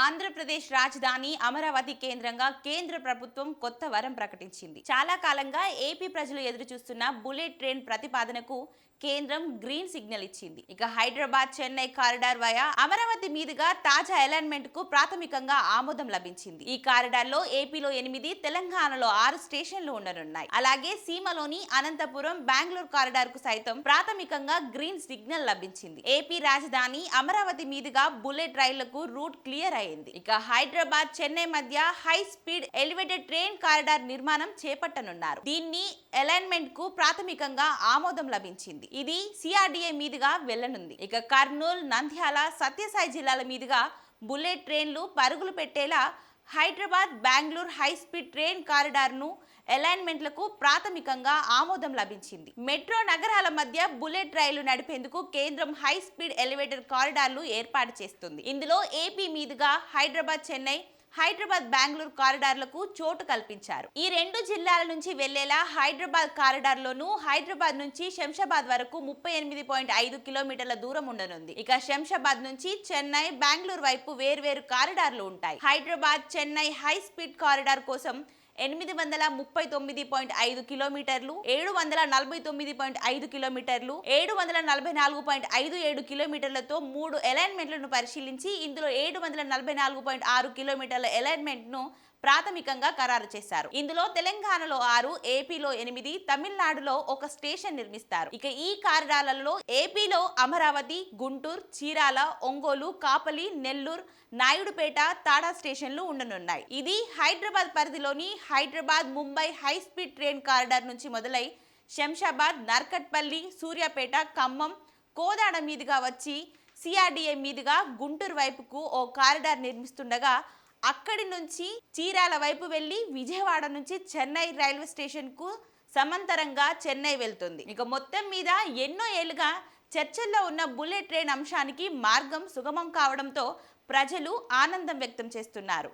ఆంధ్రప్రదేశ్ రాజధాని అమరావతి కేంద్రంగా కేంద్ర ప్రభుత్వం కొత్త వరం ప్రకటించింది. చాలా కాలంగా ఏపీ ప్రజలు ఎదురుచూస్తున్న బుల్లెట్ ట్రైన్ ప్రతిపాదనకు కేంద్రం గ్రీన్ సిగ్నల్ ఇచ్చింది. ఇక హైదరాబాద్ చెన్నై కారిడార్ వయా అమరావతి మీదుగా తాజా అలైన్మెంట్ కు ప్రాథమికంగా ఆమోదం లభించింది. ఈ కారిడార్ లో ఏపీలో 8, తెలంగాణలో 6 స్టేషన్లు ఉండనున్నాయి. అలాగే సీమలోని అనంతపురం, బెంగళూరు కారిడార్ కు సైతం ప్రాథమికంగా గ్రీన్ సిగ్నల్ లభించింది. ఏపీ రాజధాని అమరావతి మీదుగా బుల్లెట్ రైళ్లకు రూట్ క్లియర్ అయింది. ఇక హైదరాబాద్ చెన్నై మధ్య high speed elevated train corridor నిర్మాణం చేపట్టనున్నారు. దీన్ని అలైన్మెంట్ కు ప్రాథమికంగా ఆమోదం లభించింది. ఇది సిఆర్డీఏ మీదుగా వెళ్లనుంది. ఇక కర్నూలు, నంద్యాల, సత్యసాయి జిల్లాల మీదుగా బుల్లెట్ ట్రైన్లు పరుగులు పెట్టేలా Hyderabad Bengaluru high speed train corridor ను అలైన్మెంట్లకు ప్రాథమికంగా ఆమోదం లభించింది. మెట్రో నగరాల మధ్య బుల్లెట్ రైలు నడిపేందుకు కేంద్రం హై స్పీడ్ ఎలివేటెడ్ కారిడార్లు ఏర్పాటు చేస్తుంది. ఇందులో ఏపీ మీదుగా హైదరాబాద్ చెన్నై, హైదరాబాద్ బెంగళూరు కారిడార్లకు చోటు కల్పించారు. ఈ 2 జిల్లాల నుంచి వెళ్లేలా హైదరాబాద్ కారిడార్ లోను హైదరాబాద్ నుంచి శంషాబాద్ వరకు 38.5 కిలోమీటర్ల దూరం ఉండనుంది. ఇక శంషాబాద్ నుంచి చెన్నై, బెంగళూరు వైపు వేర్వేరు కారిడార్లు ఉంటాయి. Hyderabad Chennai high speed corridor కోసం 839.5 కిలోమీటర్లు, 749.5 కిలోమీటర్లు, 744.57 కిలోమీటర్లతో 3 అలైన్మెంట్లను పరిశీలించి ఇందులో 744.6 కిలోమీటర్ల అలైన్మెంట్ ను ప్రాథమికంగా ఖరారు చేశారు. ఇందులో తెలంగాణలో 6, ఏపీలో 8, తమిళనాడులో 1 స్టేషన్ నిర్మిస్తారు. ఇక ఈ కారిడార్లలో ఏపీలో అమరావతి, గుంటూరు, చీరాల, ఒంగోలు, కాపలి, నెల్లూరు, నాయుడుపేట, తాడా స్టేషన్లు ఉండనున్నాయి. ఇది హైదరాబాద్ పరిధిలోని Hyderabad Mumbai high speed train corridor నుంచి మొదలై శంషాబాద్, నర్కట్పల్లి, సూర్యాపేట, ఖమ్మం, కోదాడ మీదుగా వచ్చి సిఆర్డీఏ మీదుగా గుంటూరు వైపుకు ఓ కారిడార్ నిర్మిస్తుండగా అక్కడి నుంచి చీరాల వైపు వెళ్లి విజయవాడ నుంచి చెన్నై రైల్వే స్టేషన్ కు సమాంతరంగా చెన్నై వెళ్తుంది. ఇక మొత్తం మీద ఎన్నో ఏళ్లుగా చర్చల్లో ఉన్న బుల్లెట్ ట్రైన్ అంశానికి మార్గం సుగమం కావడంతో ప్రజలు ఆనందం వ్యక్తం చేస్తున్నారు.